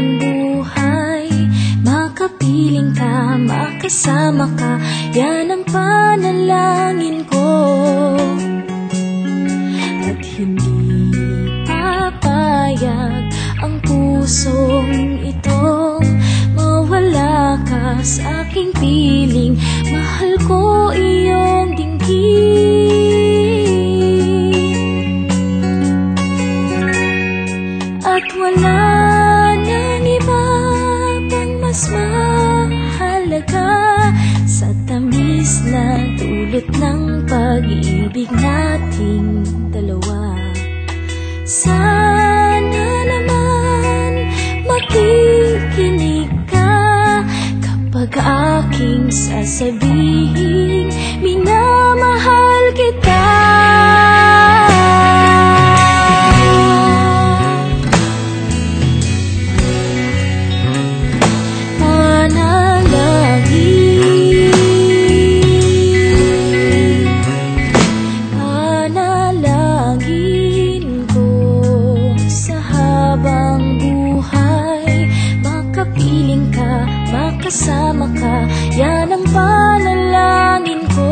habang buhay. Makapiling ka, makasama ka, yan ang panalangin ko. At hindi papayag ang pusong itong mawala ka sa aking piling. Mahal ko iyong dinggin, at wala nang iba pang mas mahalaga sa tamis na dulot ng pag-ibig nating dalawa. Sana naman makikinig ka kapag aking sasabihin minamahal kita. Panalangin ko sa habang buhay. Makapiling ka, makasama ka, yan ang panalangin ko.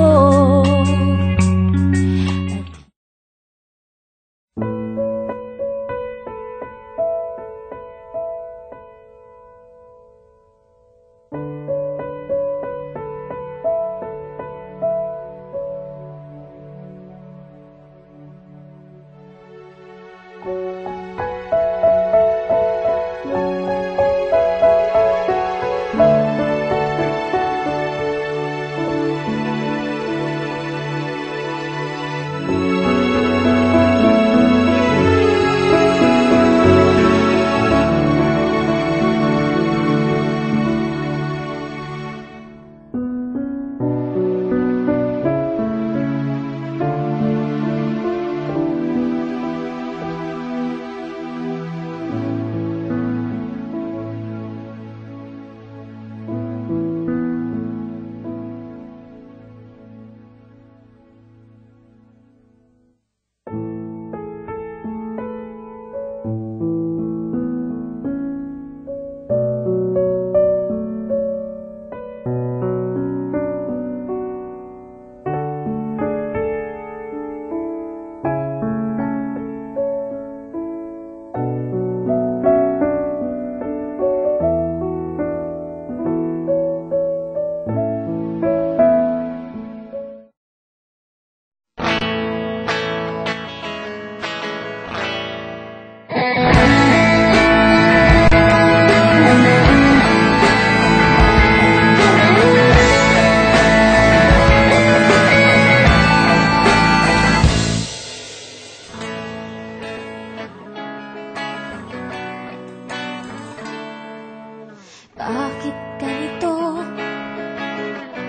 Bakit ganito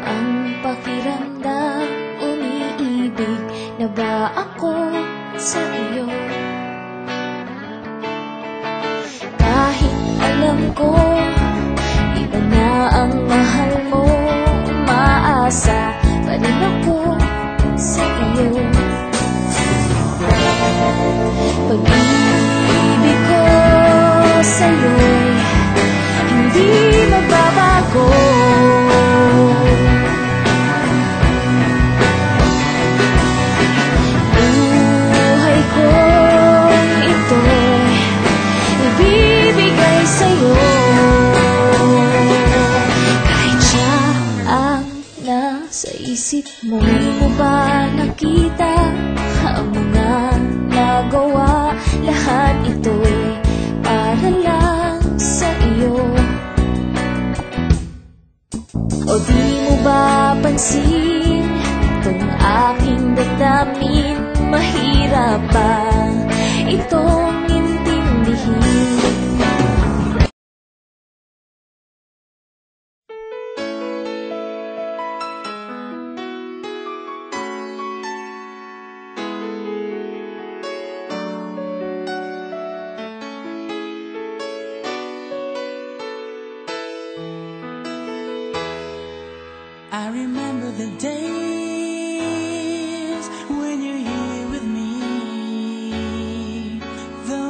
ang pakiramdam? Umiibig na ba ako sa iyo? Kahit alam ko iba na ang mahal mo, umaasa pa rin ako sa iyo. Pag-ibig ko sa'yo'y hindi magbabago. Buhay ko ito'y ibibigay sa'yo. Kahit siya ang nasa isip mo, mo ba nakita ang mga nagawa? Lahat ito'y para lang sa iyo. O di mo ba pansin itong aking damdamin? Mahirap ba itong intindihin? I remember the days when you're here with me, the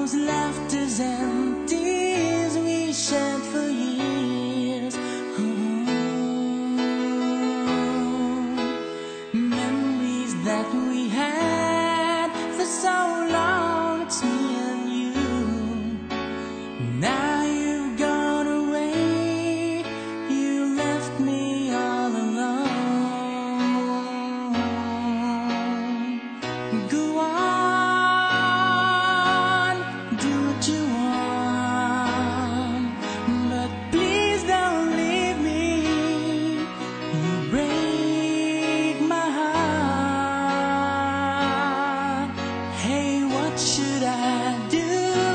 What should I do?